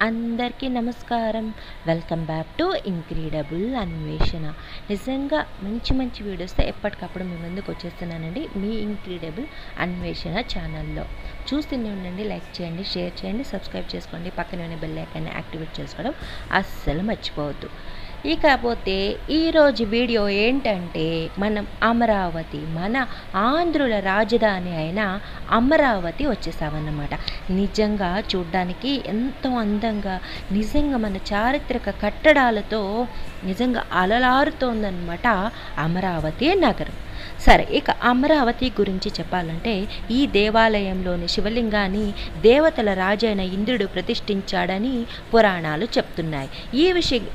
అందరికీ నమస్కారం. Welcome back to incredible అన్వేషణ. నిజంగా మంచి మంచి వీడియోస్తో ఎప్పటికప్పుడు మీ ముందుకు వచ్చేస్తున్నానండి. మీ ఇంక్రెడిబుల్ అన్వేషణ ఛానల్లో చూస్తూనే ఉండండి. లైక్ చేయండి, షేర్ చేయండి, సబ్స్క్రైబ్ చేసుకోండి. పక్కనే ఉన్న బెల్ ఐకాన్ని యాక్టివేట్ చేసుకోవడం అస్సలు మర్చిపోవద్దు. ఇకపోతే ఈరోజు వీడియో ఏంటంటే, మనం అమరావతి, మన ఆంధ్రుల రాజధాని అయిన అమరావతి వచ్చేసామన్నమాట. నిజంగా చూడ్డానికి ఎంతో అందంగా, నిజంగా మన చారిత్రక కట్టడాలతో నిజంగా అలలారుతోందన్నమాట అమరావతి నగరం. సరే, ఇక అమరావతి గురించి చెప్పాలంటే, ఈ దేవాలయంలోని శివలింగాన్ని దేవతల రాజైన ఇంద్రుడు ప్రతిష్ఠించాడని పురాణాలు చెప్తున్నాయి.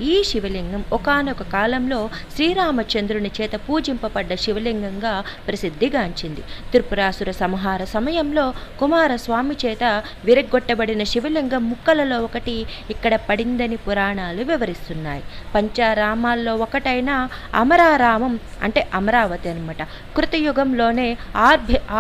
ఈ శివలింగం ఒకానొక కాలంలో శ్రీరామచంద్రుని చేత పూజింపబడ్డ శివలింగంగా ప్రసిద్ధిగాంచింది. త్రిపురాసుర సంహార సమయంలో కుమారస్వామి చేత విరగ్గొట్టబడిన శివలింగం ముక్కలలో ఒకటి ఇక్కడ పడిందని పురాణాలు వివరిస్తున్నాయి. పంచారామాల్లో ఒకటైన అమరారామం అంటే అమరావతి అనమాట కృతయుగంలోనే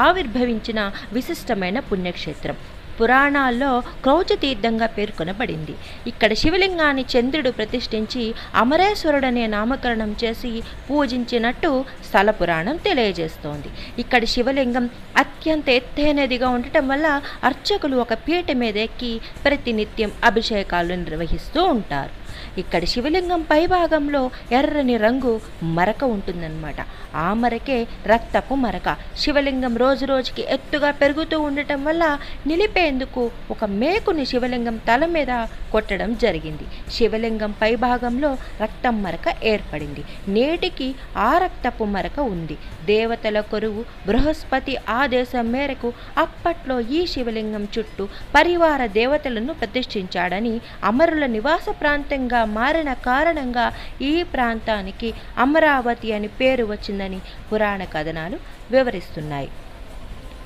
ఆవిర్భవించిన విశిష్టమైన పుణ్యక్షేత్రం. పురాణాల్లో క్రౌచతీర్థంగా పేర్కొనబడింది. ఇక్కడ శివలింగాన్ని చంద్రుడు ప్రతిష్ఠించి అమరేశ్వరుడనే నామకరణం చేసి పూజించినట్టు స్థల పురాణం తెలియజేస్తోంది. ఇక్కడ శివలింగం అత్యంత ఎత్తైనదిగా ఉండటం వల్ల అర్చకులు ఒక పీట మీద ఎక్కి ప్రతినిత్యం అభిషేకాలు నిర్వహిస్తూ ఉంటారు. ఇక్కడ శివలింగం పైభాగంలో ఎర్రని రంగు మరక ఉంటుందన్నమాట. ఆ మరకే రక్తపు మరక. శివలింగం రోజు రోజుకి ఎత్తుగా పెరుగుతూ ఉండటం వల్ల నిలిపేందుకు ఒక మేకుని శివలింగం తల మీద కొట్టడం జరిగింది. శివలింగం పైభాగంలో రక్తం మరక ఏర్పడింది. నేటికి ఆ రక్తపు మరక ఉంది. దేవతల కొరువు బృహస్పతి ఆదేశం మేరకు అప్పట్లో ఈ శివలింగం చుట్టూ పరివార దేవతలను ప్రతిష్ఠించాడని, అమరుల నివాస ప్రాంతంగా మారిన కారణంగా ఈ ప్రాంతానికి అమరావతి అని పేరు వచ్చిందని పురాణ కథనాలు వివరిస్తున్నాయి.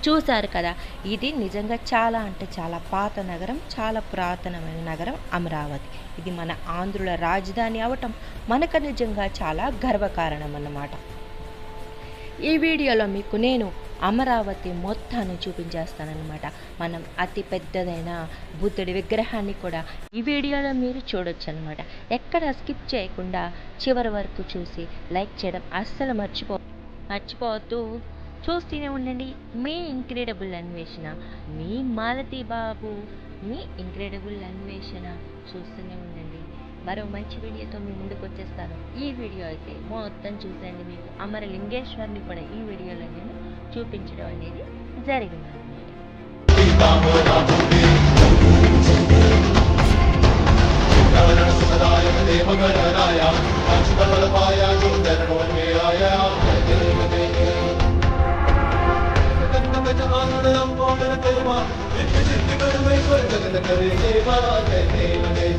చూశారు కదా, ఇది నిజంగా చాలా అంటే చాలా పాత నగరం, చాలా పురాతనమైన నగరం అమరావతి. ఇది మన ఆంధ్రుల రాజధాని అవటం మనకు నిజంగా చాలా గర్వకారణం అన్నమాట. ఈ వీడియోలో మీకు నేను అమరావతి మొత్తాన్ని చూపించేస్తానన్నమాట. మనం అతి పెద్దదైన బుద్ధుడి విగ్రహాన్ని కూడా ఈ వీడియోలో మీరు చూడొచ్చు అనమాట. ఎక్కడ స్కిప్ చేయకుండా చివరి వరకు చూసి లైక్ చేయడం అస్సలు మర్చిపోవద్దు. చూస్తూనే ఉండండి. మీ ఇంక్రెడిబుల్ అన్వేషణ, మీ మాలతి బాబు, మీ ఇంక్రెడిబుల్ అన్వేషణ. చూస్తూనే ఉండండి. మరో మంచి వీడియోతో మీ ముందుకు వచ్చేస్తాను. ఈ వీడియో అయితే మొత్తం చూసండి. మీకు అమరలింగేశ్వరిని కూడా ఈ వీడియోలో నేను చూపించడం అనేది జరిగింది. Jai